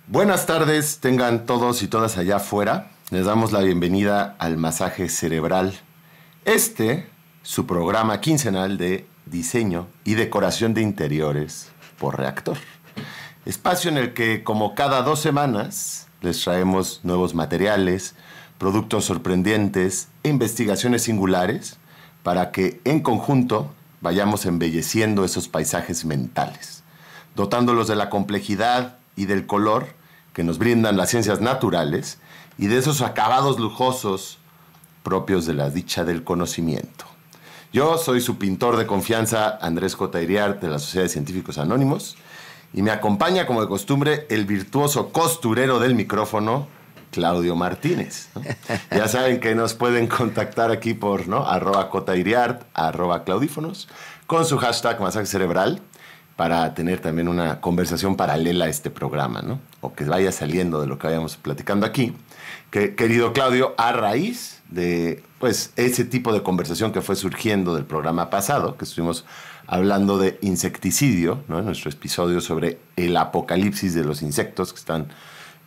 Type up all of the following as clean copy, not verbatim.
Buenas tardes, tengan todos y todas allá afuera. Les damos la bienvenida al Masaje Cerebral. Su programa quincenal de diseño y decoración de interiores por Reactor. Espacio en el que, como cada 2 semanas, les traemos nuevos materiales, productos sorprendentes e investigaciones singulares para que, en conjunto, vayamos embelleciendo esos paisajes mentales, dotándolos de la complejidad y del color que nos brindan las ciencias naturales y de esos acabados lujosos propios de la dicha del conocimiento. Yo soy su pintor de confianza, Andrés J. Iriart, de la Sociedad de Científicos Anónimos, y me acompaña, como de costumbre, el virtuoso costurero del micrófono, Claudio Martínez, ¿no? Ya saben que nos pueden contactar aquí por @JIriart, @Claudífonos, con su hashtag Masaje Cerebral, para tener también una conversación paralela a este programa, ¿no? O que vaya saliendo de lo que vayamos platicando aquí. Querido Claudio, a raíz de ese tipo de conversación que fue surgiendo del programa pasado, que estuvimos hablando de insecticidio, ¿no? En nuestro episodio sobre el apocalipsis de los insectos que están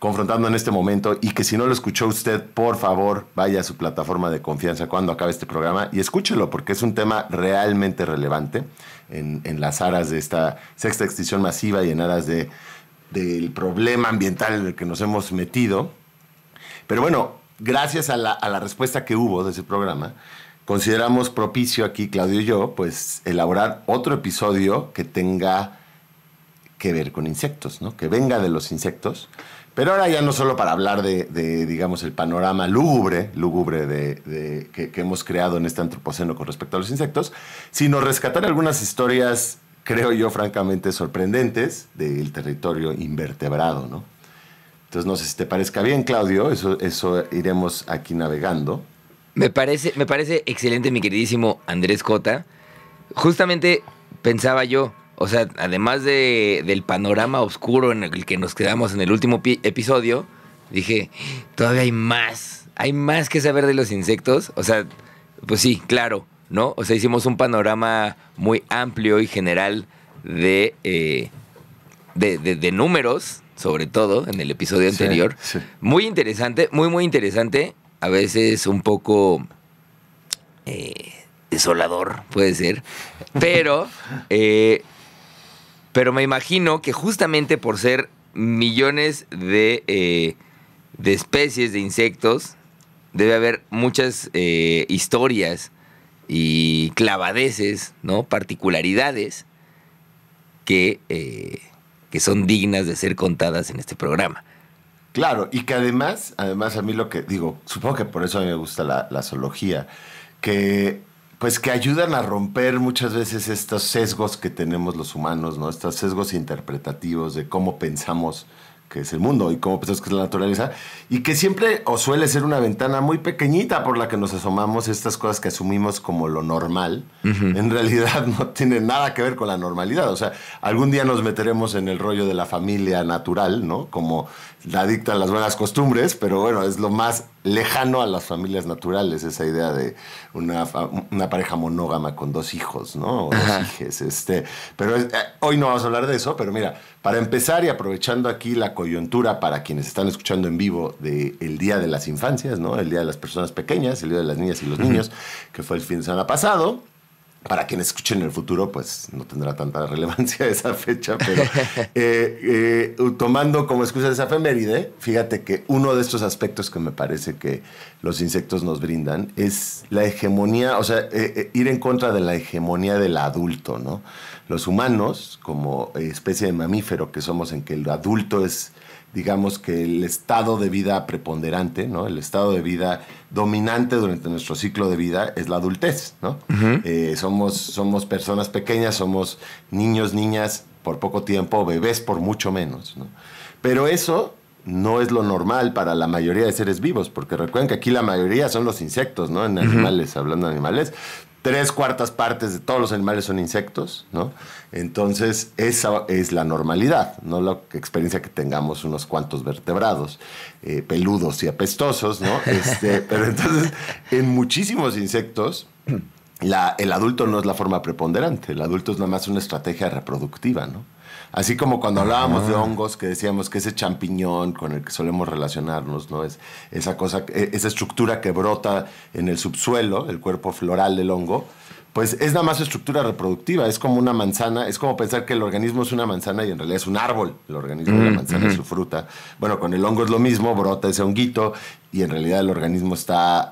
confrontando en este momento, y que si no lo escuchó usted, por favor, vaya a su plataforma de confianza cuando acabe este programa y escúchelo, porque es un tema realmente relevante en las aras de esta sexta extinción masiva y en aras del problema ambiental en el que nos hemos metido. Pero bueno, gracias a la respuesta que hubo de ese programa, consideramos propicio aquí, Claudio y yo, pues elaborar otro episodio que tenga que ver con insectos, ¿no? Que venga de los insectos. Pero ahora ya no solo para hablar de digamos, el panorama lúgubre que hemos creado en este antropoceno con respecto a los insectos, sino rescatar algunas historias, creo yo, francamente sorprendentes del territorio invertebrado, ¿no? Entonces, no sé si te parezca bien, Claudio, eso iremos aquí navegando. Me parece excelente, mi queridísimo Andrés J. Justamente pensaba yo, o sea, además del panorama oscuro en el que nos quedamos en el último episodio, dije, todavía hay más que saber de los insectos. O sea, pues sí, claro, ¿no? O sea, hicimos un panorama muy amplio y general de números, sobre todo, en el episodio anterior. Sí. Muy interesante, muy interesante. A veces un poco desolador, puede ser. Pero me imagino que justamente por ser millones de especies de insectos, debe haber muchas historias y clavadeces, ¿no? Particularidades que son dignas de ser contadas en este programa. Claro, y que además a mí lo que digo, supongo que por eso a mí me gusta la zoología, que ayudan a romper muchas veces estos sesgos que tenemos los humanos, ¿no? Estos sesgos interpretativos de cómo pensamos que es el mundo y cómo pensamos que es la naturaleza, y que siempre o suele ser una ventana muy pequeñita por la que nos asomamos estas cosas que asumimos como lo normal. Uh-huh. En realidad no tienen nada que ver con la normalidad. O sea, algún día nos meteremos en el rollo de la familia natural, ¿no? Como la dictan las buenas costumbres, pero bueno, es lo más lejano a las familias naturales, esa idea de una pareja monógama con 2 hijos, ¿no? O 2 hijes. Pero hoy no vamos a hablar de eso, pero mira, para empezar y aprovechando aquí la coyuntura para quienes están escuchando en vivo del Día de las Infancias, ¿no? El Día de las Personas Pequeñas, el Día de las Niñas y los Niños, que fue el fin de semana pasado. Para quienes escuchen en el futuro, pues no tendrá tanta relevancia esa fecha, pero tomando como excusa esa efeméride, fíjate que uno de estos aspectos que me parece que los insectos nos brindan es la hegemonía, o sea, ir en contra de la hegemonía del adulto, ¿no? Los humanos, como especie de mamífero que somos, en que el adulto es, digamos, que el estado de vida preponderante, ¿no? El estado de vida dominante durante nuestro ciclo de vida es la adultez, ¿no? Uh-huh. Somos personas pequeñas, somos niños, niñas por poco tiempo, bebés por mucho menos, ¿no? Pero eso no es lo normal para la mayoría de seres vivos, porque recuerden que aquí la mayoría son los insectos, ¿no? En animales, uh-huh. Hablando de animales, 3/4 partes de todos los animales son insectos, ¿no? Entonces, esa es la normalidad, no la experiencia que tengamos unos cuantos vertebrados, peludos y apestosos, ¿no? Pero entonces, en muchísimos insectos, el adulto no es la forma preponderante, el adulto es nada más una estrategia reproductiva, ¿no? Así como cuando hablábamos de hongos, que decíamos que ese champiñón con el que solemos relacionarnos, ¿no? Es esa cosa, esa estructura que brota en el subsuelo, el cuerpo floral del hongo, pues es nada más su estructura reproductiva, es como una manzana, es como pensar que el organismo es una manzana y en realidad es un árbol, el organismo de la manzana es su fruta. Bueno, con el hongo es lo mismo, brota ese honguito y en realidad el organismo está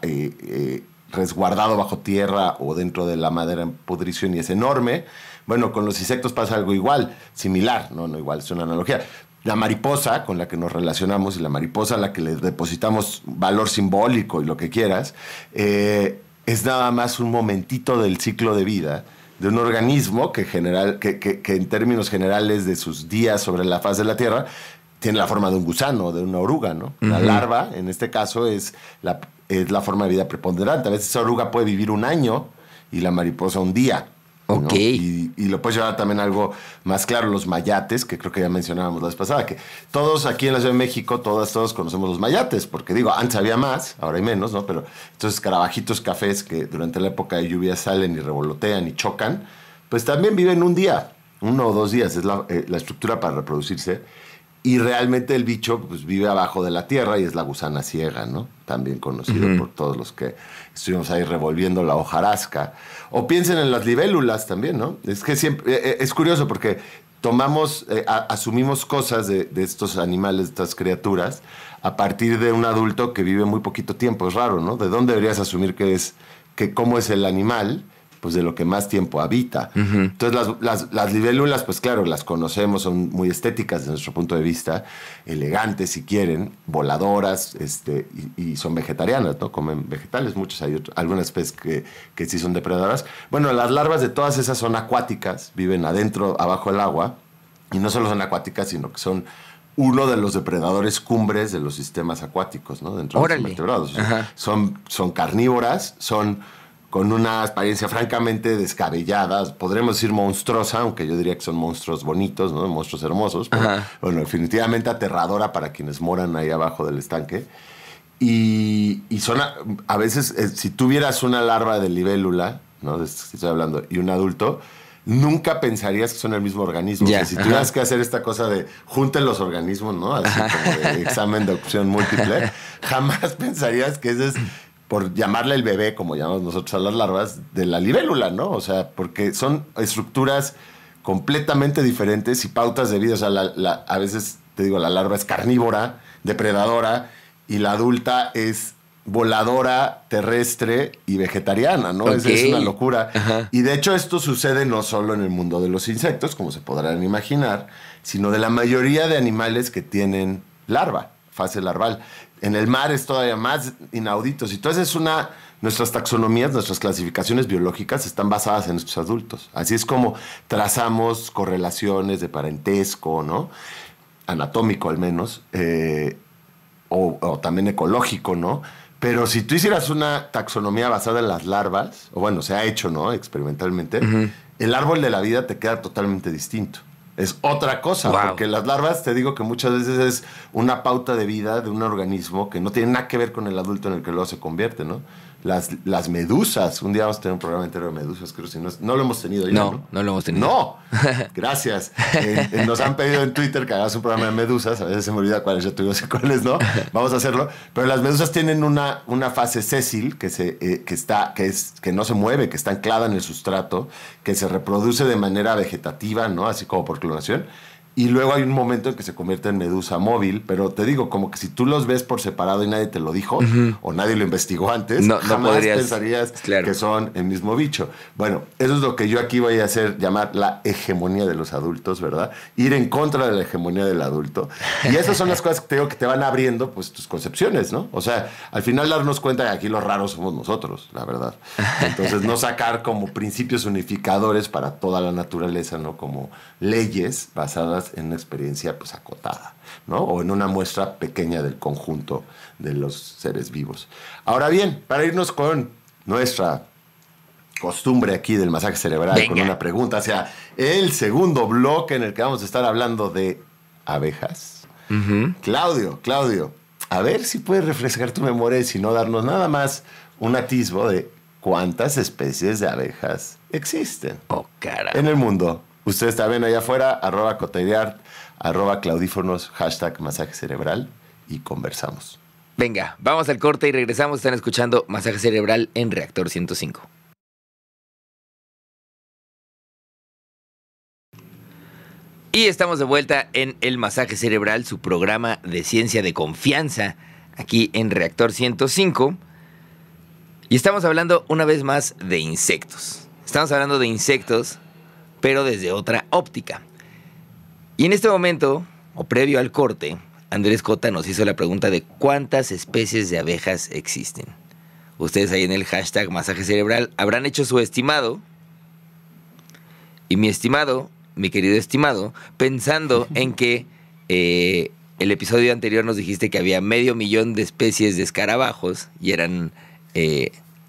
resguardado bajo tierra o dentro de la madera en pudrición y es enorme. Bueno, con los insectos pasa algo igual, similar, no igual, es una analogía. La mariposa con la que nos relacionamos y la mariposa a la que le depositamos valor simbólico y lo que quieras, es nada más un momentito del ciclo de vida de un organismo que en términos generales de sus días sobre la faz de la Tierra tiene la forma de un gusano, de una oruga, ¿no? La larva, en este caso, es la forma de vida preponderante. A veces esa oruga puede vivir un año y la mariposa un día. ¿No? Ok. Y lo puedes llevar también a algo más claro, los mayates, que creo que ya mencionábamos la vez pasada, que todos aquí en la Ciudad de México, todos conocemos los mayates, porque digo, antes había más, ahora hay menos, ¿no? Pero estos escarabajitos cafés que durante la época de lluvia salen y revolotean y chocan, pues también viven un día, 1 o 2 días, es la estructura para reproducirse. Y realmente el bicho pues, vive abajo de la tierra y es la gusana ciega, ¿no? También conocido por todos los que estuvimos ahí revolviendo la hojarasca. O piensen en las libélulas también, ¿no? Es que siempre es curioso porque asumimos cosas de estos animales, de estas criaturas, a partir de un adulto que vive muy poquito tiempo. Es raro, ¿no? ¿De dónde deberías asumir cómo es el animal? Pues de lo que más tiempo habita. Entonces las libélulas, pues claro, las conocemos, son muy estéticas desde nuestro punto de vista, elegantes si quieren, voladoras, y son vegetarianas, ¿no? Comen vegetales, hay algunas especies que sí son depredadoras. Bueno, las larvas de todas esas son acuáticas, viven adentro, abajo del agua, y no solo son acuáticas, sino que son uno de los depredadores cumbres de los sistemas acuáticos, ¿no? Dentro de los invertebrados. Son carnívoras, son con una apariencia francamente descabellada, podremos decir monstruosa, aunque yo diría que son monstruos bonitos, ¿no? Monstruos hermosos, pero bueno, definitivamente aterradora para quienes moran ahí abajo del estanque. Y son a veces, si tuvieras una larva de libélula, ¿no? De esto que estoy hablando, y un adulto, nunca pensarías que son el mismo organismo. Yeah. O sea, si tuvieras que hacer esta cosa de junten los organismos, ¿no? Así como de examen de opción múltiple, jamás pensarías que ese es, por llamarle el bebé, como llamamos nosotros a las larvas, de la libélula, ¿no? O sea, porque son estructuras completamente diferentes y pautas de vida. O sea, a veces, te digo, la larva es carnívora, depredadora, y la adulta es voladora, terrestre y vegetariana, ¿no? Okay. Es una locura. Y de hecho esto sucede no solo en el mundo de los insectos, como se podrán imaginar, sino de la mayoría de animales que tienen larva, fase larval. En el mar es todavía más inaudito. Entonces nuestras taxonomías, nuestras clasificaciones biológicas están basadas en estos adultos. Así es como trazamos correlaciones de parentesco, ¿no? Anatómico al menos, o también ecológico, ¿no? Pero si tú hicieras una taxonomía basada en las larvas, o bueno, se ha hecho, ¿no? Experimentalmente, el árbol de la vida te queda totalmente distinto. Es otra cosa, porque las larvas, te digo que muchas veces es una pauta de vida de un organismo que no tiene nada que ver con el adulto en el que luego se convierte, ¿no? Las medusas, un día vamos a tener un programa entero de medusas, creo, si no lo hemos tenido ya, ¿no? No lo hemos tenido. No, gracias. Nos han pedido en Twitter que hagas un programa de medusas, a veces se me olvida cuáles ya tuvimos y cuáles no, vamos a hacerlo, pero las medusas tienen una fase sésil que no se mueve, que está anclada en el sustrato, que se reproduce de manera vegetativa, ¿no? Así como por clonación. Y luego hay un momento en que se convierte en medusa móvil, pero te digo, como que si tú los ves por separado y nadie te lo dijo, o nadie lo investigó antes, jamás pensarías que son el mismo bicho. Bueno, eso es lo que yo aquí voy a hacer, llamar la hegemonía de los adultos, ¿verdad? Ir en contra de la hegemonía del adulto. Y esas son las cosas que te digo que te van abriendo, pues, tus concepciones, ¿no? O sea, al final darnos cuenta que aquí los raros somos nosotros, la verdad. Entonces, no sacar como principios unificadores para toda la naturaleza, ¿no? Como leyes basadas en una experiencia pues acotada, ¿no? O en una muestra pequeña del conjunto de los seres vivos. Ahora bien, para irnos con nuestra costumbre aquí del masaje cerebral, con una pregunta hacia el segundo bloque en el que vamos a estar hablando de abejas. Claudio, a ver si puedes refrescar tu memoria y si no darnos nada más un atisbo de cuántas especies de abejas existen Oh, cara. en el mundo. Ustedes también allá afuera, @cotaideart, @claudífonos, #masaje cerebral y conversamos. Venga, vamos al corte y regresamos. Están escuchando Masaje Cerebral en Reactor 105. Y estamos de vuelta en El Masaje Cerebral, su programa de ciencia de confianza, aquí en Reactor 105. Y estamos hablando una vez más de insectos. Estamos hablando de insectos, pero desde otra óptica. Y en este momento, o previo al corte, Andrés Cota nos hizo la pregunta de cuántas especies de abejas existen. Ustedes ahí en el hashtag Masaje Cerebral habrán hecho su estimado. Y mi querido estimado, pensando en que el episodio anterior nos dijiste que había 500,000 de especies de escarabajos y eran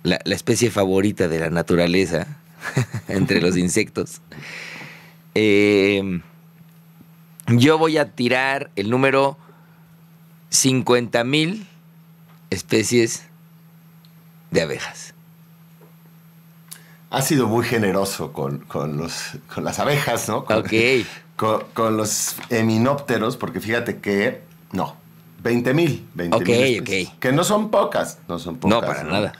la especie favorita de la naturaleza entre los insectos. Yo voy a tirar el número 50,000 especies de abejas. Ha sido muy generoso con las abejas, ¿no? Ok. Con los eminópteros, porque fíjate que, no, 20,000 especies, ok. que no son pocas. No, para nada.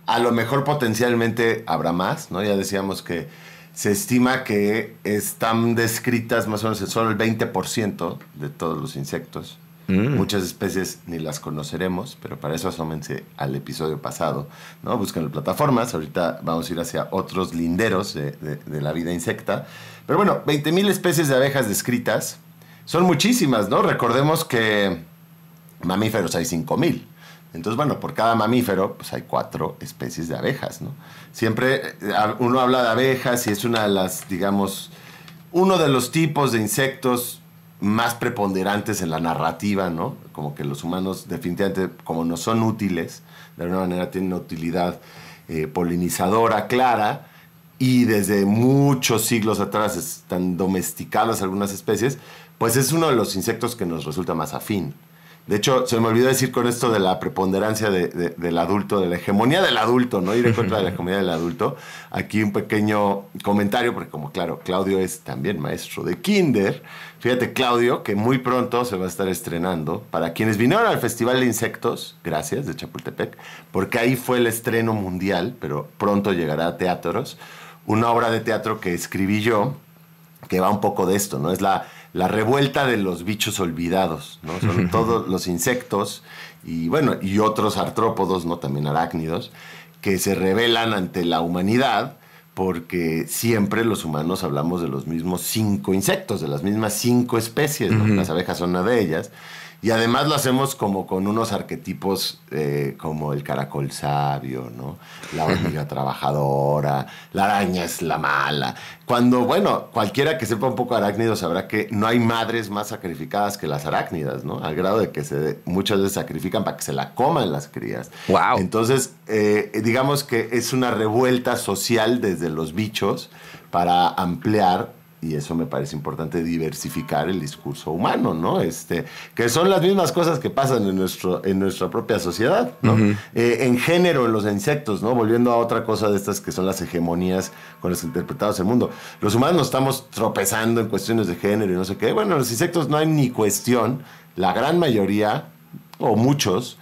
A lo mejor potencialmente habrá más, ¿no? Ya decíamos que se estima que están descritas más o menos solo el 20% de todos los insectos. Muchas especies ni las conoceremos, pero para eso asómense al episodio pasado, ¿no? Busquen las plataformas. Ahorita vamos a ir hacia otros linderos de la vida insecta. Pero bueno, 20,000 especies de abejas descritas son muchísimas, ¿no? Recordemos que mamíferos hay 5,000. Entonces, bueno, por cada mamífero, pues hay 4 especies de abejas, ¿no? Siempre uno habla de abejas y es una de las, digamos, uno de los tipos de insectos más preponderantes en la narrativa, ¿no? Como que los humanos definitivamente, como no son útiles, de alguna manera tienen una utilidad polinizadora clara, y desde muchos siglos atrás están domesticadas algunas especies, pues es uno de los insectos que nos resulta más afín. De hecho, se me olvidó decir con esto de la preponderancia del adulto, de la hegemonía del adulto, ¿no? Ir en contra de la hegemonía del adulto. Aquí un pequeño comentario, porque como claro, Claudio es también maestro de kinder. Fíjate, Claudio, que muy pronto se va a estar estrenando. Para quienes vinieron al Festival de Insectos, gracias, de Chapultepec, porque ahí fue el estreno mundial, pero pronto llegará a teatros, una obra de teatro que escribí yo, que va un poco de esto, ¿no? Es la revuelta de los bichos olvidados, ¿no? Son todos los insectos y, bueno, y otros artrópodos, ¿no? También arácnidos, que se rebelan ante la humanidad porque siempre los humanos hablamos de los mismos 5 insectos, de las mismas 5 especies, ¿no? Las abejas son una de ellas. Y además lo hacemos como con unos arquetipos como el caracol sabio, ¿no? La hormiga trabajadora, la araña es la mala. Cuando, bueno, cualquiera que sepa un poco arácnido sabrá que no hay madres más sacrificadas que las arácnidas, ¿no? Al grado de que muchas veces sacrifican para que se la coman las crías. Wow. Entonces, digamos que es una revuelta social desde los bichos para ampliar. Y eso me parece importante, diversificar el discurso humano, ¿no? Que son las mismas cosas que pasan en nuestra propia sociedad, ¿no? En género, en los insectos, ¿no? Volviendo a otra cosa de estas que son las hegemonías con las que interpretamos el mundo. Los humanos nos estamos tropezando en cuestiones de género y no sé qué. Bueno, en los insectos no hay ni cuestión. La gran mayoría, o muchos,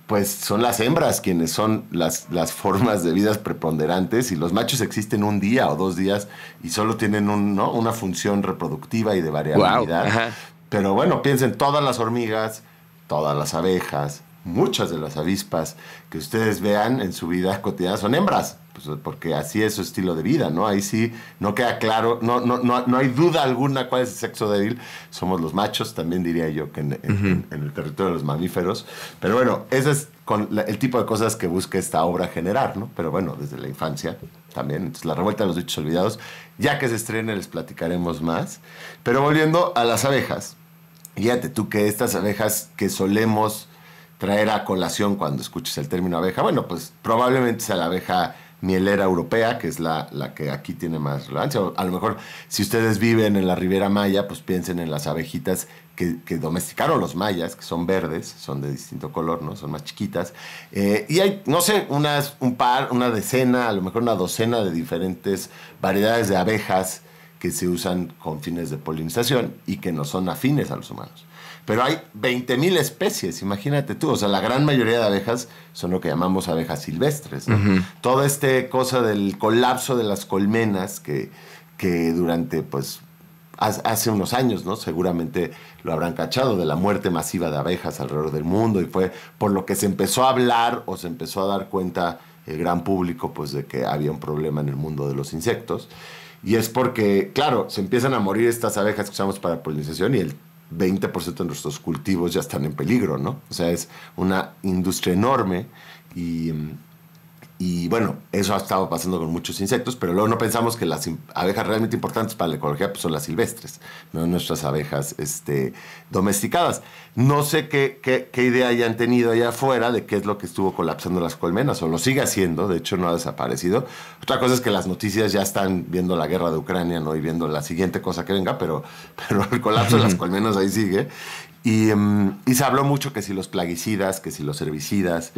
pues son las hembras quienes son las formas de vidas preponderantes, y los machos existen un día o 2 días y solo tienen una función reproductiva y de variabilidad. Wow. Pero bueno, piensen, todas las hormigas, todas las abejas, muchas de las avispas que ustedes vean en su vida cotidiana son hembras, pues porque así es su estilo de vida, ¿no? Ahí sí no queda claro, no hay duda alguna cuál es el sexo débil. Somos los machos, también diría yo que en el territorio de los mamíferos. Pero bueno, ese es el tipo de cosas que busca esta obra generar, ¿no? Pero bueno, desde la infancia también. Entonces, La revuelta de los bichos olvidados, ya que se estrene les platicaremos más. Pero volviendo a las abejas, fíjate tú que estas abejas que solemos traer a colación cuando escuches el término abeja, bueno, pues probablemente sea la abeja mielera europea, que es la que aquí tiene más relevancia. O a lo mejor, si ustedes viven en la Riviera Maya, pues piensen en las abejitas que domesticaron los mayas, que son verdes, son de distinto color, ¿no? Son más chiquitas. Y hay, no sé, una decena, a lo mejor una docena de diferentes variedades de abejas que se usan con fines de polinización y que no son afines a los humanos. Pero hay 20,000 especies, imagínate tú. O sea, la gran mayoría de abejas son lo que llamamos abejas silvestres, ¿no? Toda esta cosa del colapso de las colmenas que durante, pues, hace unos años, ¿no? Seguramente lo habrán cachado, de la muerte masiva de abejas alrededor del mundo, y fue por lo que se empezó a hablar o se empezó a dar cuenta el gran público, pues, de que había un problema en el mundo de los insectos. Y es porque, claro, se empiezan a morir estas abejas que usamos para polinización y el 20% de nuestros cultivos ya están en peligro, ¿no? O sea, es una industria enorme y bueno, eso ha estado pasando con muchos insectos, pero luego no pensamos que las abejas realmente importantes para la ecología pues son las silvestres, no nuestras abejas domesticadas. No sé qué idea hayan tenido allá afuera de qué es lo que estuvo colapsando las colmenas, o lo sigue haciendo, de hecho no ha desaparecido. Otra cosa es que las noticias ya están viendo la guerra de Ucrania, ¿no? Y viendo la siguiente cosa que venga, pero el colapso de las colmenas ahí sigue. Y se habló mucho que si los plaguicidas, que si los herbicidas,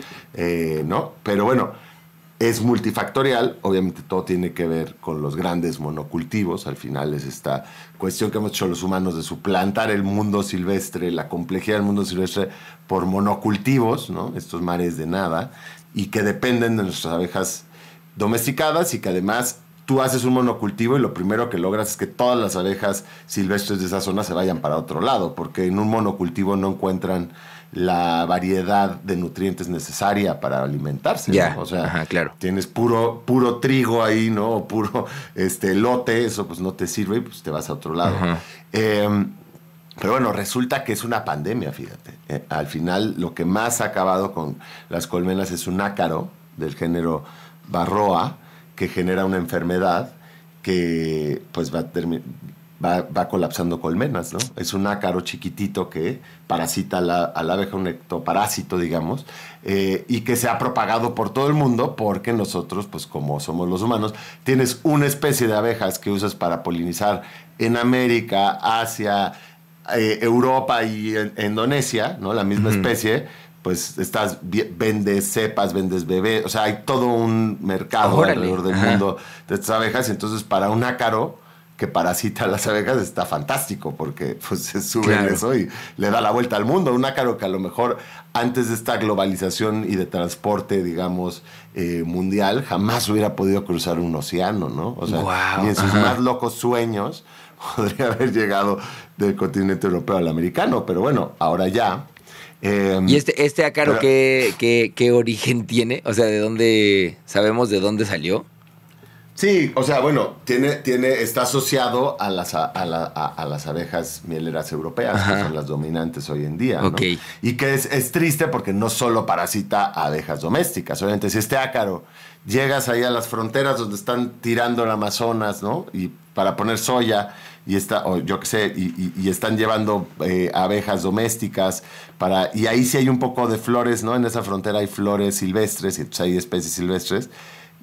¿no? Pero bueno, es multifactorial, obviamente todo tiene que ver con los grandes monocultivos. Al final es esta cuestión que hemos hecho los humanos de suplantar el mundo silvestre, la complejidad del mundo silvestre por monocultivos, ¿no? Estos mares de nada, y que dependen de nuestras abejas domesticadas, y que además tú haces un monocultivo y lo primero que logras es que todas las abejas silvestres de esa zona se vayan para otro lado, porque en un monocultivo no encuentran la variedad de nutrientes necesaria para alimentarse, Ya, ¿no? O sea, ajá, claro. tienes puro trigo ahí, ¿no? O puro elote, eso pues no te sirve y pues te vas a otro lado. Pero bueno, resulta que es una pandemia, fíjate. Al final, lo que más ha acabado con las colmenas es un ácaro del género Varroa, que genera una enfermedad que pues va colapsando colmenas, ¿no? Es un ácaro chiquitito que parasita a la abeja, un ectoparásito, digamos, y que se ha propagado por todo el mundo porque nosotros, pues como somos los humanos, tienes una especie de abejas que usas para polinizar en América, Asia, Europa y Indonesia, ¿no? La misma especie, pues vendes cepas, vendes bebés, o sea, hay todo un mercado alrededor del mundo de estas abejas, y entonces para un ácaro que parasita a las abejas está fantástico, porque pues se sube en eso y le da la vuelta al mundo. Un ácaro que a lo mejor antes de esta globalización y de transporte, digamos, mundial, jamás hubiera podido cruzar un océano, ¿no? O sea, ni en sus más locos sueños podría haber llegado del continente europeo al americano, pero bueno, ahora ya. ¿Y este ácaro qué origen tiene? O sea, ¿sabemos de dónde salió? Sí, o sea, bueno, está asociado a las abejas mieleras europeas, que son las dominantes hoy en día, ¿no? Okay. Y que es triste porque no solo parasita a abejas domésticas. Obviamente, si este ácaro llegas ahí a las fronteras donde están tirando el Amazonas, ¿no? Y para poner soya, o yo qué sé, y están llevando abejas domésticas y ahí sí hay un poco de flores, ¿no? En esa frontera hay flores silvestres, y pues hay especies silvestres.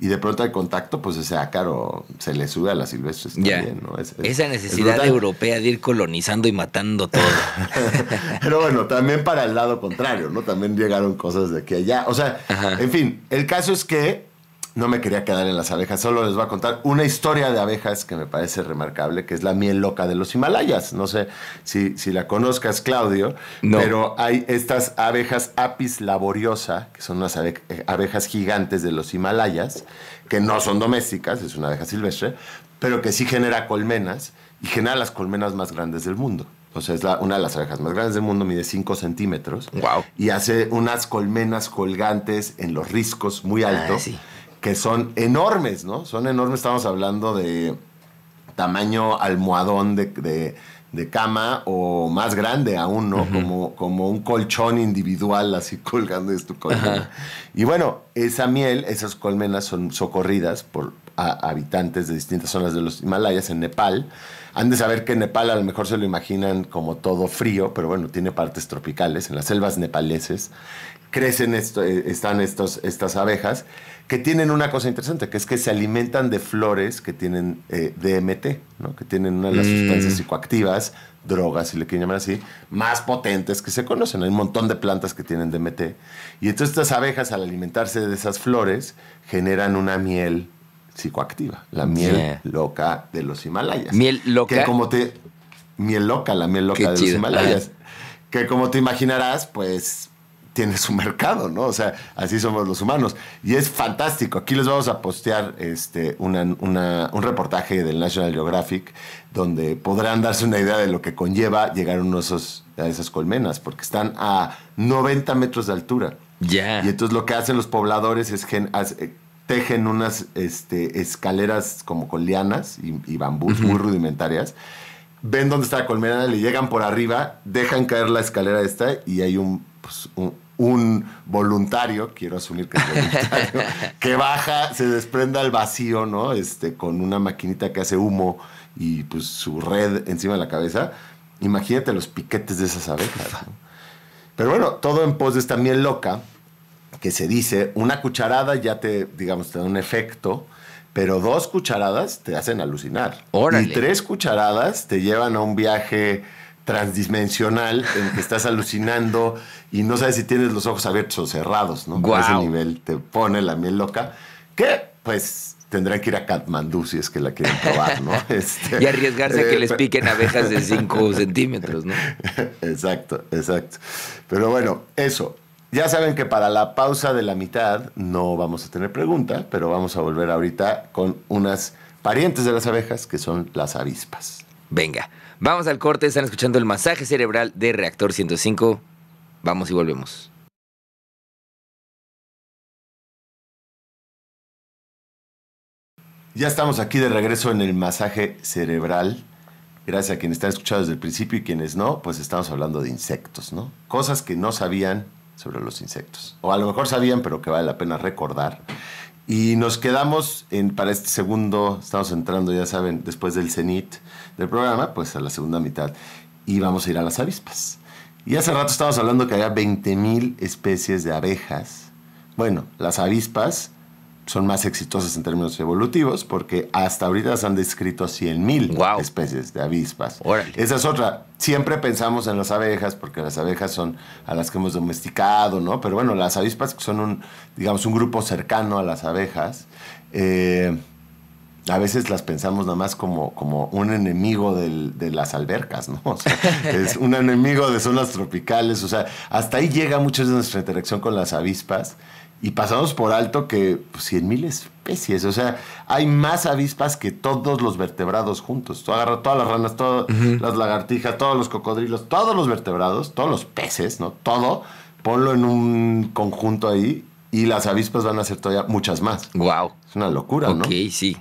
Y de pronto hay contacto, pues ese ácaro se le sube a las silvestres también, ¿no? Esa necesidad europea de ir colonizando y matando todo. Pero bueno, también para el lado contrario, ¿no? También llegaron cosas de aquí a allá. O sea, en fin, el caso es que no me quería quedar en las abejas, solo les voy a contar una historia de abejas que me parece remarcable, que es la miel loca de los Himalayas. No sé si la conozcas, Claudio, pero hay estas abejas Apis laboriosa, que son unas abejas gigantes de los Himalayas, que no son domésticas, es una abeja silvestre, pero que sí genera colmenas, y genera las colmenas más grandes del mundo. O sea, es una de las abejas más grandes del mundo, mide 5 centímetros. Wow. Y hace unas colmenas colgantes en los riscos muy altos. Sí. Que son enormes, ¿no? Son enormes, estamos hablando de tamaño almohadón de cama o más grande aún, ¿no? Como un colchón individual así colgando de tu colmena. Y bueno, esa miel, esas colmenas son socorridas por habitantes de distintas zonas de los Himalayas en Nepal. Han de saber que Nepal a lo mejor se lo imaginan como todo frío, pero bueno, tiene partes tropicales, en las selvas nepaleses. están estas abejas que tienen una cosa interesante, que es que se alimentan de flores que tienen DMT, ¿no? Que tienen una de las sustancias psicoactivas, drogas, si le quieren llamar así, más potentes que se conocen. Hay un montón de plantas que tienen DMT. Y entonces estas abejas, al alimentarse de esas flores, generan una miel psicoactiva, la miel loca de los Himalayas. ¿Miel loca? Que miel loca, la miel loca de los Himalayas. Que como te imaginarás, pues tiene su mercado, ¿no? O sea, así somos los humanos. Y es fantástico. Aquí les vamos a postear un reportaje del National Geographic donde podrán darse una idea de lo que conlleva llegar a esas colmenas, porque están a 90 metros de altura. Ya. Y entonces lo que hacen los pobladores es tejen unas escaleras como con lianas y bambús muy rudimentarias. Ven dónde está la colmena, le llegan por arriba, dejan caer la escalera y hay un voluntario, quiero asumir que es voluntario, que baja, se desprende al vacío, ¿no? Con una maquinita que hace humo y pues su red encima de la cabeza. Imagínate los piquetes de esas abejas, ¿no? Pero bueno, todo en pos de esta miel loca, que se dice, una cucharada ya te da un efecto, pero 2 cucharadas te hacen alucinar. ¡Órale! Y 3 cucharadas te llevan a un viaje transdimensional en que estás alucinando y no sabes si tienes los ojos abiertos o cerrados, ¿no? Wow. A ese nivel te pone la miel loca, que pues tendrán que ir a Katmandú si es que la quieren probar, ¿no? Y arriesgarse a que les piquen abejas de 5 centímetros, ¿no? Exacto. Pero bueno, eso. Ya saben que para la pausa de la mitad no vamos a tener pregunta, pero vamos a volver ahorita con unas parientes de las abejas que son las avispas. Venga, vamos al corte. Están escuchando el masaje cerebral de Reactor 105. Vamos y volvemos. Ya estamos aquí de regreso en el masaje cerebral. Gracias a quienes están escuchando desde el principio y quienes no, pues estamos hablando de insectos, ¿no? Cosas que no sabían sobre los insectos. O a lo mejor sabían, pero que vale la pena recordar. Y nos quedamos para este segundo, estamos entrando, ya saben, después del cenit del programa, pues a la segunda mitad. Y vamos a ir a las avispas. Y hace rato estábamos hablando que había 20,000 especies de abejas. Bueno, las avispas son más exitosas en términos evolutivos porque hasta ahorita se han descrito 100,000 especies de avispas. Órale. Esa es otra. Siempre pensamos en las abejas porque las abejas son a las que hemos domesticado, ¿no? Pero bueno, las avispas son un grupo cercano a las abejas. A veces las pensamos nada más como un enemigo de las albercas, ¿no? O sea, es un enemigo de zonas tropicales. O sea, hasta ahí llega mucho de nuestra interacción con las avispas. Y pasamos por alto que 100,000 especies. O sea, hay más avispas que todos los vertebrados juntos. Tú agarras todas las ranas, todas las lagartijas, todos los cocodrilos, todos los vertebrados, todos los peces, ¿no? Todo, ponlo en un conjunto ahí y las avispas van a ser todavía muchas más. Wow. Es una locura, ¿no? Ok, sí.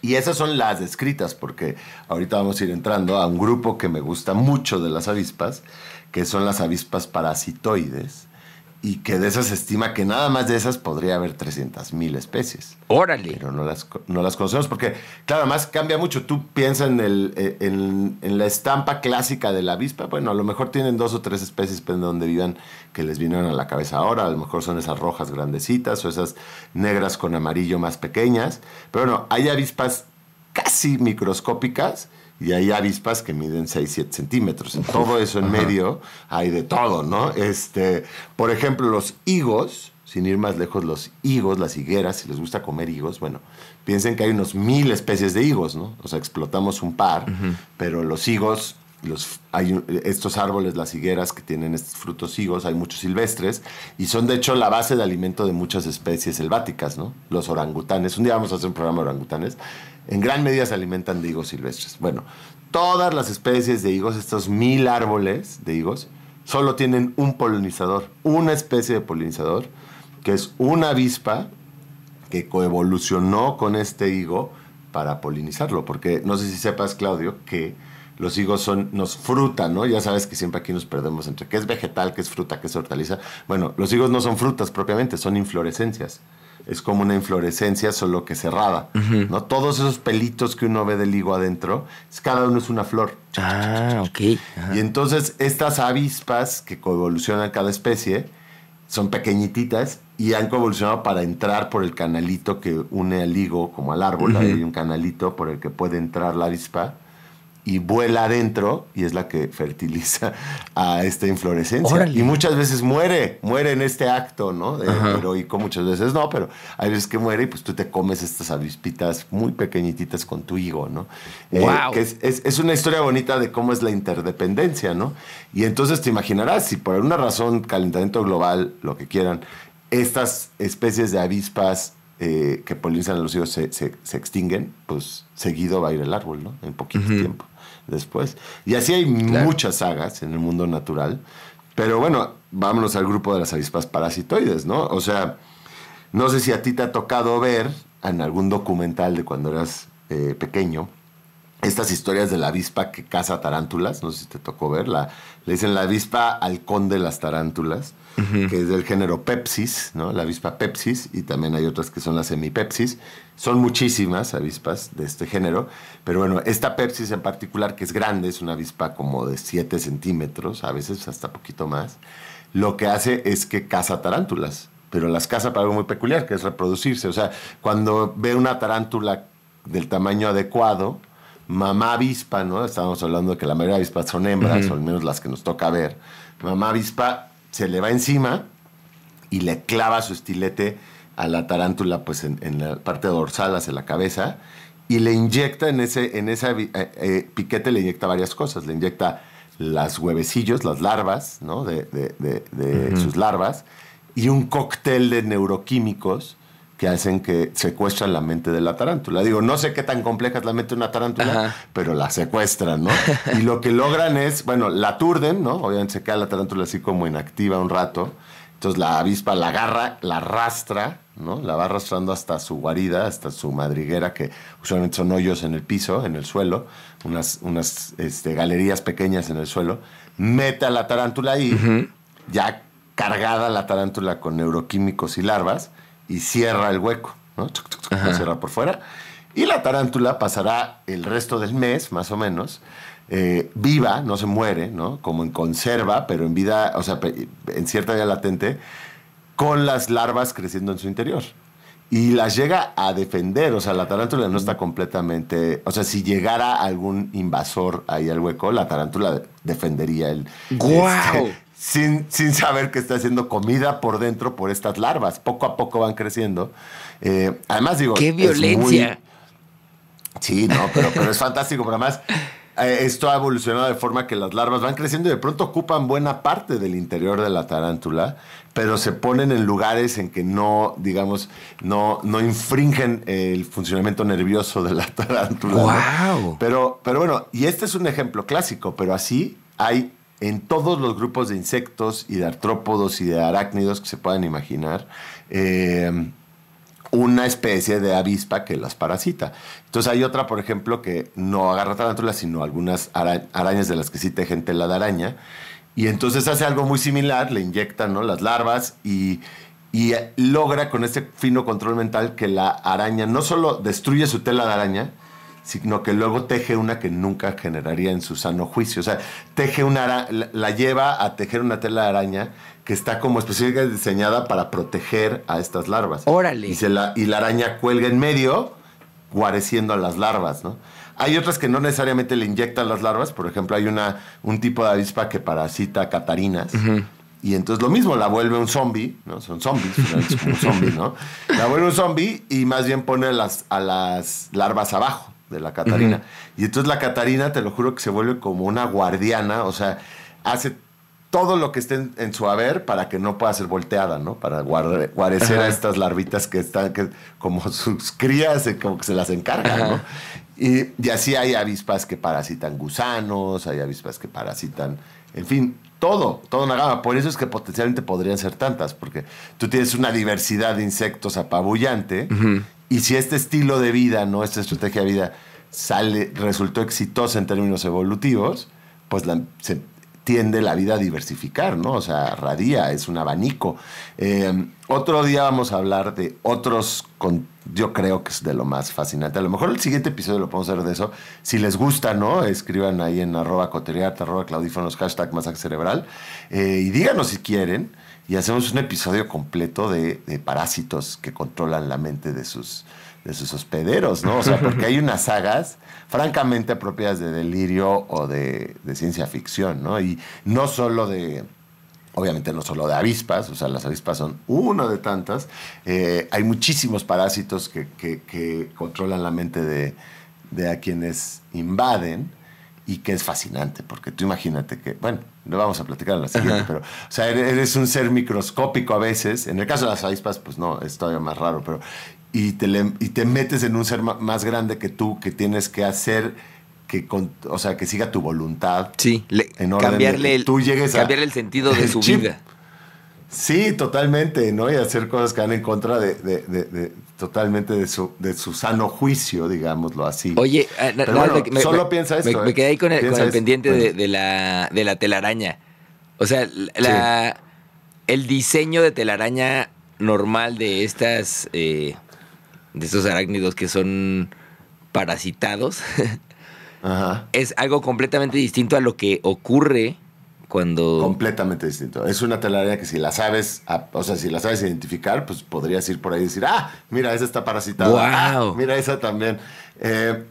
Y esas son las descritas, porque ahorita vamos a ir entrando a un grupo que me gusta mucho de las avispas, que son las avispas parasitoides, y que de esas se estima que nada más de esas podría haber 300,000 especies. ¡Órale! Pero no las conocemos porque, claro, además cambia mucho. Tú piensas en la estampa clásica de la avispa. Bueno, a lo mejor tienen 2 o 3 especies, depende de donde vivan, que les vinieron a la cabeza ahora. A lo mejor son esas rojas grandecitas o esas negras con amarillo más pequeñas. Pero bueno, hay avispas casi microscópicas y hay avispas que miden 6-7 centímetros. En todo eso en medio hay de todo, ¿no? Por ejemplo, los higos, sin ir más lejos, los higos, las higueras, si les gusta comer higos, bueno, piensen que hay unos 1,000 especies de higos, ¿no? O sea, explotamos un par, pero los higos, estos árboles, las higueras que tienen estos frutos higos, hay muchos silvestres, y son de hecho la base de alimento de muchas especies selváticas, ¿no? Los orangutanes, un día vamos a hacer un programa de orangutanes, en gran medida se alimentan de higos silvestres. Bueno, todas las especies de higos, estos 1,000 árboles de higos, solo tienen un polinizador, una especie de polinizador, que es una avispa que coevolucionó con este higo para polinizarlo. Porque no sé si sepas, Claudio, que los higos son fruta, ¿no? Ya sabes que siempre aquí nos perdemos entre qué es vegetal, qué es fruta, qué es hortaliza. Bueno, los higos no son frutas propiamente, son inflorescencias. Es como una inflorescencia, solo que cerrada, ¿no? Todos esos pelitos que uno ve del higo adentro, cada uno es una flor. Ah, ok. Y entonces estas avispas que coevolucionan cada especie son pequeñititas y han evolucionado para entrar por el canalito que une al higo como al árbol. Hay un canalito por el que puede entrar la avispa y vuela adentro y es la que fertiliza a esta inflorescencia. ¡Órale! Y muchas veces muere en este acto, ¿no? Heroico, muchas veces no, pero hay veces que muere y pues tú te comes estas avispitas muy pequeñititas con tu higo, ¿no? ¡Wow! Que es una historia bonita de cómo es la interdependencia, ¿no? Y entonces te imaginarás, si por alguna razón, calentamiento global, lo que quieran, estas especies de avispas que polinizan a los higos se extinguen, pues seguido va a ir el árbol, ¿no? En poquito tiempo después. Y así hay muchas sagas en el mundo natural. Pero bueno, vámonos al grupo de las avispas parasitoides, ¿no? O sea, no sé si a ti te ha tocado ver en algún documental de cuando eras pequeño estas historias de la avispa que caza tarántulas. No sé si te tocó ver. Le dicen la avispa halcón de las tarántulas, que es del género Pepsis, ¿no? La avispa Pepsis, y también hay otras que son las semipepsis. Son muchísimas avispas de este género, pero bueno, esta Pepsis en particular, que es grande, es una avispa como de 7 centímetros, a veces hasta poquito más, lo que hace es que caza tarántulas, pero las caza para algo muy peculiar, que es reproducirse. O sea, cuando ve una tarántula del tamaño adecuado, mamá avispa, ¿no? Estábamos hablando de que la mayoría de avispas son hembras, o al menos las que nos toca ver. Mamá avispa se le va encima y le clava su estilete a la tarántula, pues en la parte dorsal hacia la cabeza, y le inyecta en ese piquete, le inyecta varias cosas. Le inyecta las huevecillos, las larvas, ¿no? de sus larvas, y un cóctel de neuroquímicos que hacen que secuestran la mente de la tarántula. Digo, no sé qué tan compleja es la mente de una tarántula, pero la secuestran, ¿no? Y lo que logran es, bueno, la aturden, ¿no? Obviamente se queda la tarántula así como inactiva un rato. Entonces la avispa la agarra, la arrastra, ¿no? La va arrastrando hasta su guarida, hasta su madriguera, que usualmente son hoyos en el piso, en el suelo, unas galerías pequeñas en el suelo. Mete a la tarántula ahí, ya cargada la tarántula con neuroquímicos y larvas, y cierra el hueco, ¿no? Lo cierra por fuera. Y la tarántula pasará el resto del mes, más o menos, viva, no se muere, ¿no? Como en conserva, pero en vida, o sea, en cierta vida latente, con las larvas creciendo en su interior. Y las llega a defender, o sea, la tarántula no está completamente... O sea, si llegara algún invasor ahí al hueco, la tarántula defendería el... ¡Guau! Sin saber que está haciendo comida por dentro por estas larvas. Poco a poco van creciendo. Además, digo... ¡Qué violencia! Sí, no, pero es fantástico. Pero además, esto ha evolucionado de forma que las larvas van creciendo y de pronto ocupan buena parte del interior de la tarántula, pero se ponen en lugares en que no, digamos, no infringen el funcionamiento nervioso de la tarántula. ¡Wow! ¿No? Pero bueno, y este es un ejemplo clásico, pero así hay en todos los grupos de insectos y de artrópodos y de arácnidos que se puedan imaginar, una especie de avispa que las parasita. Entonces hay otra, por ejemplo, que no agarra tarántulas, sino algunas arañas de las que sí tejen tela de araña. Y entonces hace algo muy similar, le inyectan, ¿no? Las larvas y logra con este fino control mental que la araña no solo destruye su tela de araña, sino que luego teje una que nunca generaría en su sano juicio. O sea, la lleva a tejer una tela de araña que está como específicamente diseñada para proteger a estas larvas. ¡Órale! Y la araña cuelga en medio, guareciendo a las larvas, ¿no? Hay otras que no necesariamente le inyectan las larvas. Por ejemplo, hay un tipo de avispa que parasita catarinas. Y entonces lo mismo, la vuelve un zombie, ¿no? Son zombies, es como un zombie, ¿no? La vuelve un zombie y más bien pone a las larvas abajo de la catarina. Y entonces la catarina, te lo juro, que se vuelve como una guardiana, o sea, hace todo lo que esté en su haber para que no pueda ser volteada, ¿no? Para guarecer a estas larvitas que están, como sus crías, como que se las encargan, ¿no? Y así hay avispas que parasitan gusanos, hay avispas que parasitan, en fin, toda una gama. Por eso es que potencialmente podrían ser tantas, porque tú tienes una diversidad de insectos apabullante, y si este estilo de vida, ¿no? Esta estrategia de vida resultó exitosa en términos evolutivos, pues se tiende la vida a diversificar, ¿no? O sea, radia, es un abanico. Otro día vamos a hablar de otros, yo creo que es de lo más fascinante. A lo mejor el siguiente episodio lo podemos hacer de eso. Si les gusta, ¿no? Escriban ahí en @coteriart, @claudífonos, #masaje cerebral. Y díganos si quieren. y hacemos un episodio completo de parásitos que controlan la mente de sus hospederos, ¿no? O sea, porque hay unas sagas francamente propias de delirio o de ciencia ficción, ¿no? Y no solo obviamente no solo de avispas, o sea, las avispas son una de tantas. Hay muchísimos parásitos que controlan la mente de a quienes invaden, y que es fascinante, porque tú imagínate que, bueno, lo vamos a platicar en la siguiente, Ajá. pero, o sea, eres un ser microscópico a veces. En el caso de las avispas, pues no, es todavía más raro, pero y te metes en un ser más grande que tú, que tienes que hacer o sea, que siga tu voluntad. Sí, En orden de que tú llegues cambiarle el sentido de el su chip. vida. Sí, totalmente, ¿no? Y hacer cosas que van en contra totalmente de su sano juicio, digámoslo así. Oye, pero bueno, solo piensa esto. Me quedé ahí con el pendiente bueno, de la telaraña. O sea, sí. el diseño de telaraña normal de de estos arácnidos que son parasitados Ajá. es algo completamente distinto a lo que ocurre cuando... Completamente distinto. Es una telaraña que si la sabes, o sea, si la sabes identificar, pues podrías ir por ahí y decir, mira, esa está parasitada. ¡Wow! Mira, esa también.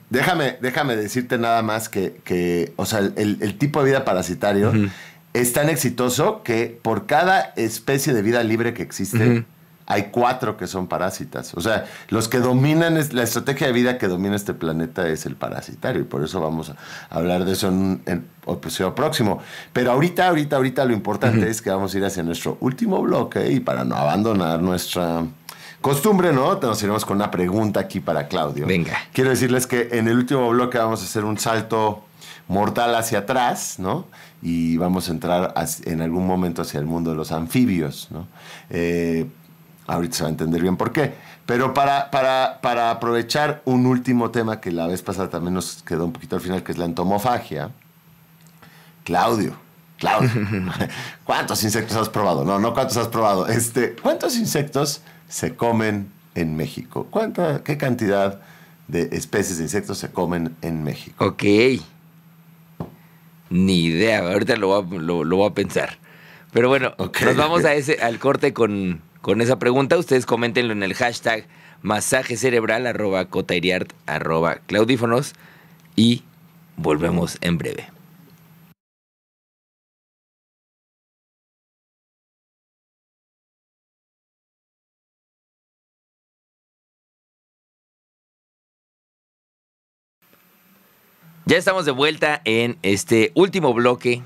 Déjame decirte nada más que o sea, el tipo de vida parasitario Uh-huh. es tan exitoso que por cada especie de vida libre que existe, Uh-huh. hay 4 que son parásitas. O sea, los que dominan, la estrategia de vida que domina este planeta es el parasitario. Y por eso vamos a hablar de eso en el episodio próximo. Pero ahorita lo importante es que vamos a ir hacia nuestro último bloque. Y para no abandonar nuestra costumbre, ¿no? Nos iremos con una pregunta aquí para Claudio. Venga. Quiero decirles que en el último bloque vamos a hacer un salto mortal hacia atrás, ¿no? Y vamos a entrar en algún momento hacia el mundo de los anfibios, ¿no? Ahorita se va a entender bien por qué. Pero para aprovechar un último tema que la vez pasada también nos quedó un poquito al final, que es la entomofagia. Claudio, ¿cuántos insectos has probado? No, ¿cuántos has probado? ¿Cuántos insectos se comen en México? ¿Qué cantidad de especies de insectos se comen en México? Ok. Ni idea, ahorita lo voy a pensar. Pero bueno, Okay. nos vamos al corte con esa pregunta. Ustedes coméntenlo en el hashtag masaje cerebral @cotairiart @claudífonos y volvemos en breve. Ya estamos de vuelta en este último bloque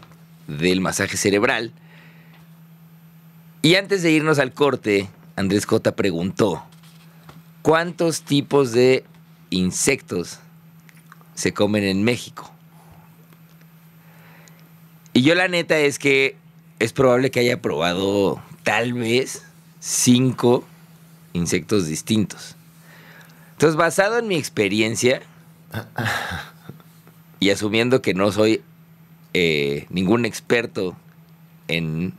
del masaje cerebral. Y antes de irnos al corte, Andrés Cota preguntó, ¿cuántos tipos de insectos se comen en México? Y yo la neta es que es probable que haya probado tal vez 5 insectos distintos. Entonces, basado en mi experiencia y asumiendo que no soy ningún experto en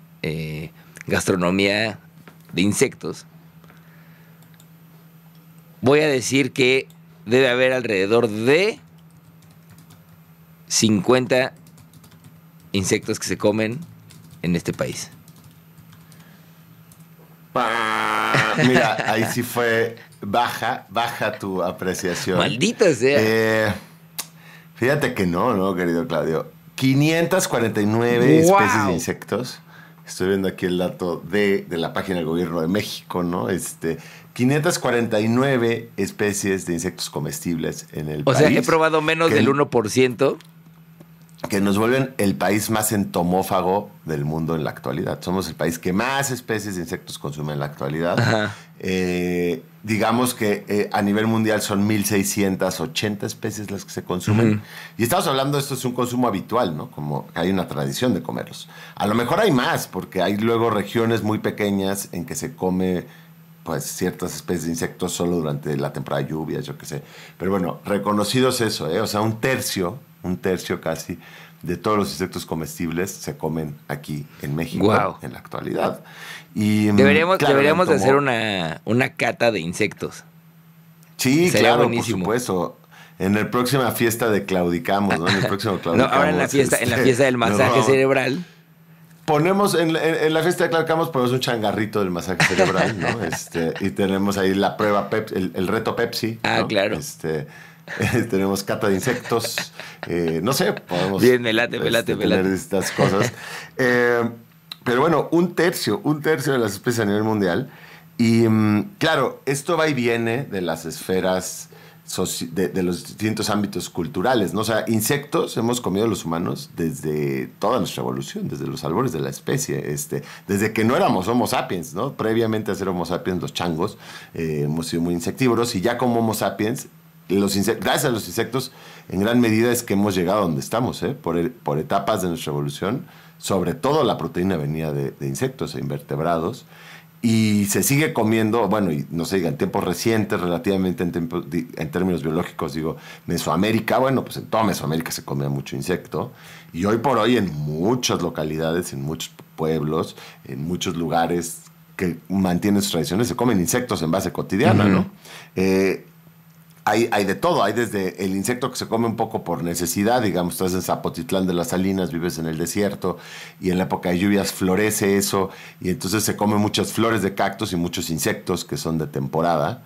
gastronomía de insectos, voy a decir que debe haber alrededor de 50 insectos que se comen en este país. Mira, ahí sí fue baja tu apreciación. Maldita sea. Fíjate que no, querido Claudio. 549 ¡Wow! especies de insectos. Estoy viendo aquí el dato de la página del Gobierno de México, ¿no? 549 especies de insectos comestibles en el país. O sea, he probado menos del 1%. Que nos vuelven el país más entomófago del mundo en la actualidad. Somos el país que más especies de insectos consume en la actualidad. Ajá. Digamos que a nivel mundial son 1,680 especies las que se consumen. Uh-huh. Y estamos hablando, esto es un consumo habitual, ¿no? Como que hay una tradición de comerlos. A lo mejor hay más, porque hay luego regiones muy pequeñas en que se come pues ciertas especies de insectos solo durante la temporada de lluvias, yo qué sé. Pero bueno, reconocidos eso, ¿eh? O sea, un tercio casi de todos los insectos comestibles se comen aquí en México. Wow. En la actualidad. Y Deberíamos claro, de hacer una cata de insectos. Sí, Sería claro, buenísimo. por supuesto. En la próxima fiesta de Claudicamos, ¿no? En el próximo Claudicamos. No, ahora en la fiesta del masaje cerebral ponemos en la fiesta de Clark Campos ponemos un changarrito del masaje cerebral, ¿no? Y tenemos ahí la prueba el reto Pepsi, Ah, ¿no? claro. Tenemos cata de insectos, no sé, podemos Bien, me late. tener estas cosas. Pero bueno, un tercio de las especies a nivel mundial. Y claro, esto va y viene de las esferas de los distintos ámbitos culturales, ¿no? O sea, insectos hemos comido los humanos desde toda nuestra evolución, desde los albores de la especie, desde que no éramos Homo sapiens, ¿no? Previamente a ser Homo sapiens, los changos, hemos sido muy insectívoros, y ya como Homo sapiens, gracias a los insectos, en gran medida es que hemos llegado a donde estamos, por etapas de nuestra evolución. Sobre todo la proteína venía de insectos e invertebrados. Y se sigue comiendo, bueno, y no sé, en tiempos recientes, relativamente en términos biológicos, digo, Mesoamérica, bueno, pues en toda Mesoamérica se comía mucho insecto. Y hoy por hoy en muchas localidades, en muchos pueblos, en muchos lugares que mantienen sus tradiciones, se comen insectos en base cotidiana, ¿no? Hay de todo, hay desde el insecto que se come un poco por necesidad, digamos, estás en Zapotitlán de las Salinas, vives en el desierto y en la época de lluvias florece eso y entonces se comen muchas flores de cactus y muchos insectos que son de temporada,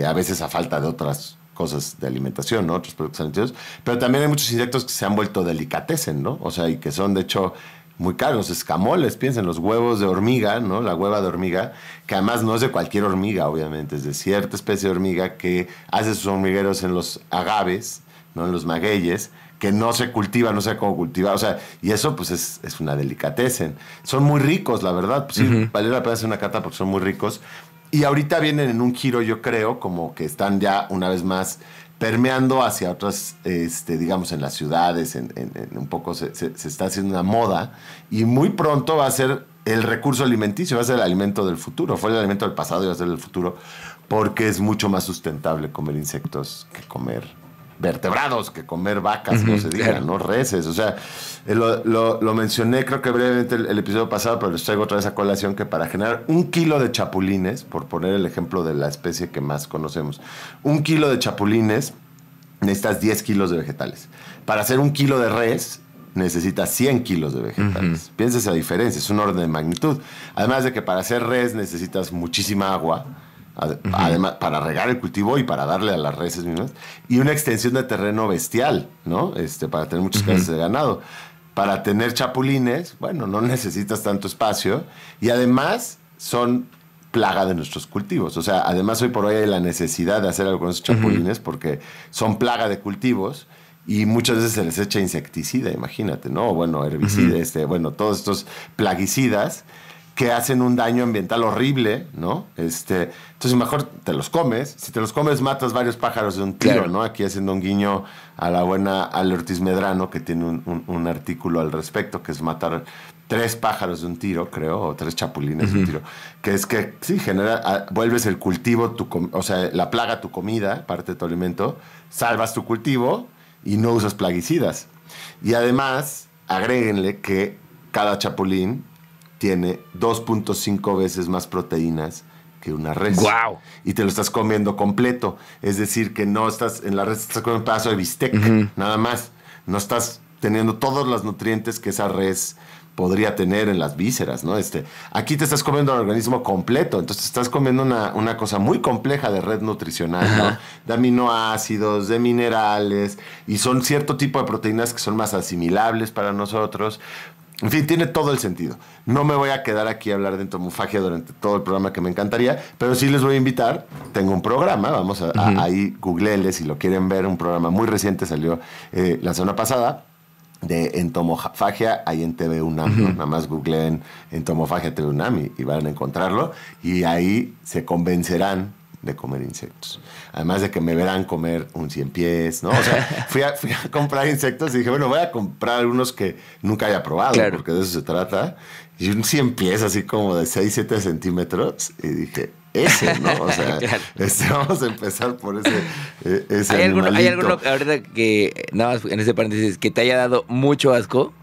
a veces a falta de otras cosas de alimentación, ¿no? Otros productos alimenticios, pero también hay muchos insectos que se han vuelto delicatessen, ¿no? O sea, y que son de hecho muy caros, escamoles, piensen, los huevos de hormiga, ¿no? La hueva de hormiga, que además no es de cualquier hormiga, obviamente, es de cierta especie de hormiga que hace sus hormigueros en los agaves, ¿no? En los magueyes, que no se cultiva, no sé cómo cultivar, o sea, y eso pues es una delicatessen. Son muy ricos, la verdad, pues sí, vale la pena hacer una cata porque son muy ricos. Y ahorita vienen en un giro, yo creo, como que están ya una vez más permeando hacia otras, digamos, en las ciudades, un poco se está haciendo una moda, y muy pronto va a ser el recurso alimenticio, va a ser el alimento del futuro. Fue el alimento del pasado y va a ser el futuro, porque es mucho más sustentable comer insectos que comer vertebrados, que comer vacas, no se diga, claro, ¿no? Reses. O sea, lo mencioné creo que brevemente el episodio pasado, pero les traigo otra vez a colación que para generar 1 kilo de chapulines, por poner el ejemplo de la especie que más conocemos, 1 kilo de chapulines necesitas 10 kilos de vegetales. Para hacer 1 kilo de res necesitas 100 kilos de vegetales. Piensa esa diferencia, es un orden de magnitud. Además de que para hacer res necesitas muchísima agua, además para regar el cultivo y para darle a las reses mismas, y una extensión de terreno bestial, ¿no? Para tener muchas casas de ganado. Para tener chapulines, bueno, no necesitas tanto espacio, y además son plaga de nuestros cultivos. O sea, además hoy por hoy hay la necesidad de hacer algo con esos chapulines porque son plaga de cultivos y muchas veces se les echa insecticida, imagínate, ¿no? Bueno, herbicida, bueno, todos estos plaguicidas que hacen un daño ambiental horrible, ¿no? Entonces mejor te los comes. Si te los comes, matas varios pájaros de un tiro, claro, ¿no? Aquí haciendo un guiño a la buena Ale Ortiz Medrano, que tiene un artículo al respecto, que es matar 3 pájaros de un tiro, creo, o 3 chapulines de un tiro, que es que, sí, vuelves el cultivo, o sea, la plaga tu comida, parte de tu alimento, salvas tu cultivo y no usas plaguicidas. Y además, agréguenle que cada chapulín tiene 2.5 veces más proteínas que una res. ¡Guau! Y te lo estás comiendo completo. Es decir, que no estás en la res, estás comiendo un pedazo de bistec, nada más. No estás teniendo todos los nutrientes que esa res podría tener en las vísceras, ¿no? Aquí te estás comiendo el organismo completo, entonces estás comiendo una cosa muy compleja de red nutricional, ¿no? De aminoácidos, de minerales, y son cierto tipo de proteínas que son más asimilables para nosotros. En fin, tiene todo el sentido. No me voy a quedar aquí a hablar de entomofagia durante todo el programa, que me encantaría, pero sí les voy a invitar. Tengo un programa, vamos ahí, googleenle si lo quieren ver, un programa muy reciente, salió la semana pasada, de entomofagia, ahí en TV UNAM, ¿no? Nada más googleen entomofagia TV UNAM y van a encontrarlo, y ahí se convencerán de comer insectos. Además de que me verán comer un 100 pies, ¿no? O sea, fui a comprar insectos y dije, bueno, voy a comprar algunos que nunca haya probado, claro, porque de eso se trata. Y un 100 pies así como de 6, 7 centímetros, y dije, ese, ¿no? O sea, claro, vamos a empezar por ese ¿Hay alguno ahorita que, nada más en ese paréntesis, que te haya dado mucho asco?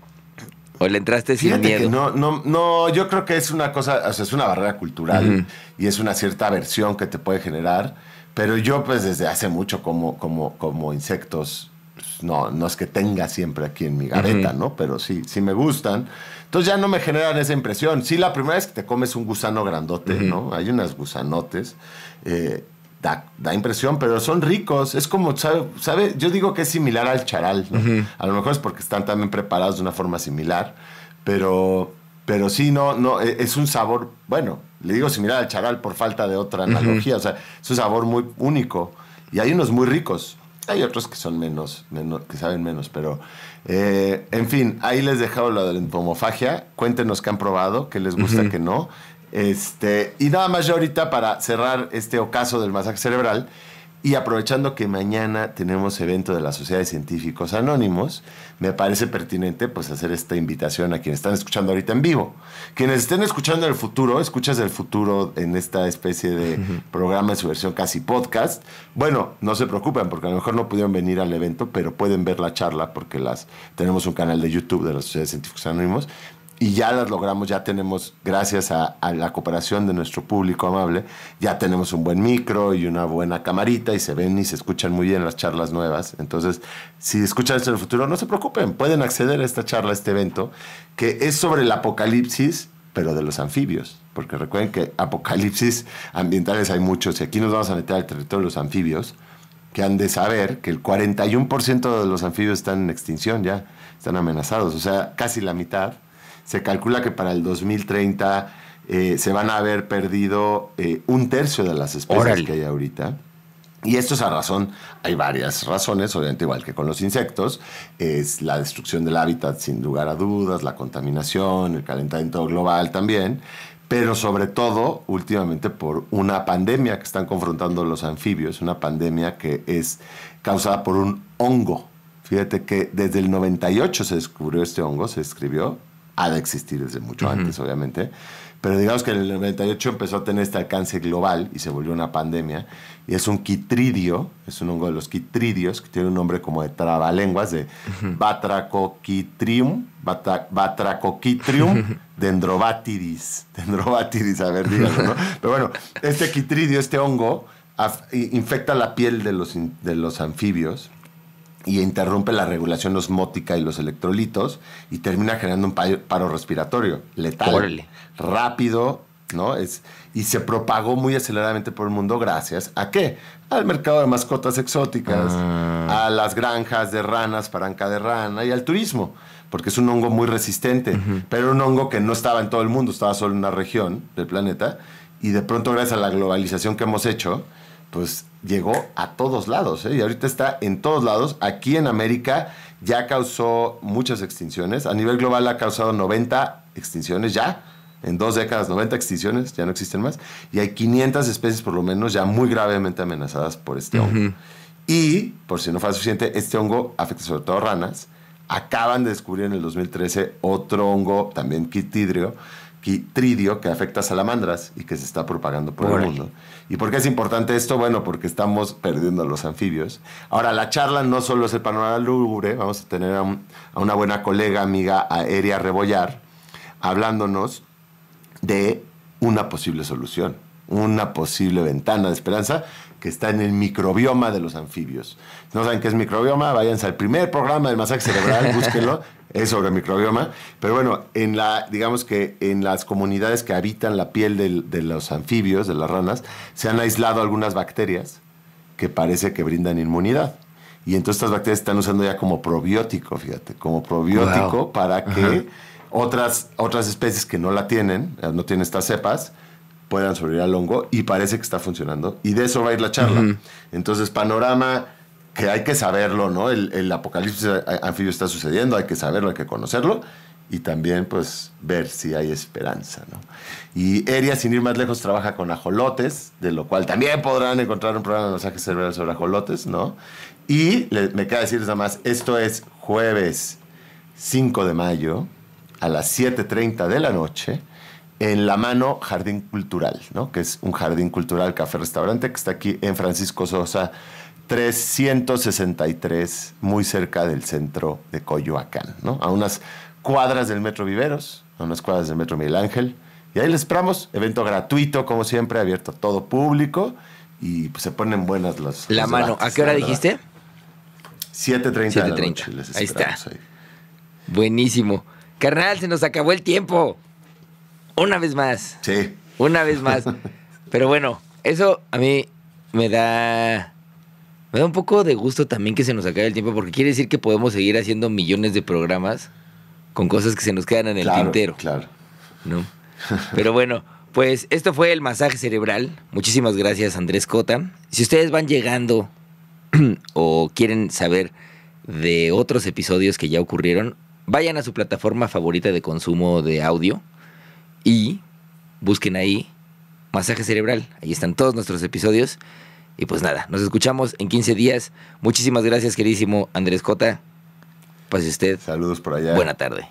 ¿O le entraste sin miedo? No, yo creo que es una cosa, o sea, es una barrera cultural y es una cierta aversión que te puede generar, pero yo pues desde hace mucho como insectos, pues, no es que tenga siempre aquí en mi gaveta, ¿no? Pero sí me gustan. Entonces ya no me generan esa impresión. Sí, la primera vez que te comes un gusano grandote, ¿no? Hay unas gusanotes, da impresión, pero son ricos. Es como, ¿sabe? Yo digo que es similar al charal, ¿no? A lo mejor es porque están también preparados de una forma similar, pero sí, no, es un sabor, bueno, le digo similar al charal por falta de otra analogía, o sea, es un sabor muy único. Y hay unos muy ricos. Hay otros que son menos que saben menos, pero en fin, ahí les dejado lo de la entomofagia. Cuéntenos qué han probado, qué les gusta, qué no. Y nada más yo ahorita para cerrar este ocaso del masaje cerebral y aprovechando que mañana tenemos evento de la Sociedad de Científicos Anónimos, me parece pertinente pues hacer esta invitación a quienes están escuchando ahorita en vivo. Quienes estén escuchando en el futuro, escuchas el futuro en esta especie de programa en su versión casi podcast. Bueno, no se preocupen porque a lo mejor no pudieron venir al evento, pero pueden ver la charla porque tenemos un canal de YouTube de la Sociedad de Científicos Anónimos. Y ya las logramos, ya tenemos, gracias a la cooperación de nuestro público amable, ya tenemos un buen micro y una buena camarita y se ven y se escuchan muy bien las charlas nuevas. Entonces, si escuchan esto en el futuro, no se preocupen, pueden acceder a esta charla, a este evento, que es sobre el apocalipsis, pero de los anfibios. Porque recuerden que apocalipsis ambientales hay muchos y aquí nos vamos a meter al territorio de los anfibios, que han de saber que el 41% de los anfibios están en extinción ya, están amenazados, o sea, casi la mitad. Se calcula que para el 2030 se van a haber perdido un tercio de las especies que hay ahorita. Y esto es a razón, hay varias razones, obviamente igual que con los insectos, es la destrucción del hábitat sin lugar a dudas, la contaminación, el calentamiento global también, pero sobre todo últimamente por una pandemia que están confrontando los anfibios, una pandemia que es causada por un hongo. Fíjate que desde el 98 se descubrió este hongo, se describió. Ha de existir desde mucho antes, obviamente. Pero digamos que en el 98 empezó a tener este alcance global y se volvió una pandemia. Y es un quitridio, es un hongo de los quitridios, que tiene un nombre como de trabalenguas, de Batracoquitrium dendrobatidis. Dendrobatidis, a ver, díganlo, ¿no? Pero bueno, este quitridio, este hongo, infecta la piel de los anfibios y interrumpe la regulación osmótica y los electrolitos y termina generando un paro respiratorio letal, rápido, ¿no? Y se propagó muy aceleradamente por el mundo gracias ¿a qué? Al mercado de mascotas exóticas, a las granjas de ranas para anca de rana y al turismo, porque es un hongo muy resistente, pero un hongo que no estaba en todo el mundo, estaba solo en una región del planeta y de pronto gracias a la globalización que hemos hecho, pues llegó a todos lados, ¿eh? Y ahorita está en todos lados. Aquí en América ya causó muchas extinciones. A nivel global ha causado 90 extinciones ya. En 2 décadas, 90 extinciones, ya no existen más. Y hay 500 especies por lo menos ya muy gravemente amenazadas por este hongo. Y, por si no fuera suficiente, este hongo afecta sobre todo ranas. Acaban de descubrir en el 2013 otro hongo, también quitridio, que afecta a salamandras y que se está propagando por el mundo. ¿Y por qué es importante esto? Bueno, porque estamos perdiendo a los anfibios. Ahora, la charla no solo es el panorama lúgubre, vamos a tener a una buena colega, amiga, a Eria Rebollar, hablándonos de una posible solución, una posible ventana de esperanza que está en el microbioma de los anfibios. ¿No saben qué es microbioma? Váyanse al primer programa del masaje cerebral, búsquenlo, es sobre microbioma. Pero bueno, digamos que en las comunidades que habitan la piel de los anfibios, de las ranas, se han aislado algunas bacterias que parece que brindan inmunidad. Y entonces estas bacterias están usando ya como probiótico, fíjate, como probiótico para que otras especies que no la tienen, no tienen estas cepas, puedan sobrevivir al hongo y parece que está funcionando. Y de eso va a ir la charla. Entonces, panorama que hay que saberlo, ¿no? El apocalipsis anfibio está sucediendo, hay que saberlo, hay que conocerlo y también, pues, ver si hay esperanza, ¿no? Y Eria, sin ir más lejos, trabaja con ajolotes, de lo cual también podrán encontrar un programa de masaje cerebral sobre ajolotes, ¿no? Y me queda decirles nada más, esto es jueves 5 de mayo a las 7:30 de la noche en La Mano Jardín Cultural, ¿no? Que es un jardín cultural, café-restaurante que está aquí en Francisco Sosa 363, muy cerca del centro de Coyoacán, ¿no? A unas cuadras del Metro Viveros, a unas cuadras del Metro Miguel Ángel. Y ahí les esperamos, evento gratuito, como siempre, abierto a todo público. Y pues se ponen buenas los La Mano, debates, ¿a qué hora dijiste? 7:30 de la noche. Ahí está. Ahí. Buenísimo. Carnal, se nos acabó el tiempo. Una vez más. Sí. Una vez más. Pero bueno, eso a mí me da un poco de gusto también que se nos acabe el tiempo, porque quiere decir que podemos seguir haciendo millones de programas con cosas que se nos quedan en el tintero. Claro. ¿No? Pero bueno, pues esto fue el masaje cerebral. Muchísimas gracias, Andrés Cota. Si ustedes van llegando o quieren saber de otros episodios que ya ocurrieron, vayan a su plataforma favorita de consumo de audio y busquen ahí Masaje Cerebral. Ahí están todos nuestros episodios. Y pues nada, nos escuchamos en 15 días. Muchísimas gracias, queridísimo Andrés Cota. Pase usted. Saludos por allá. Buena tarde.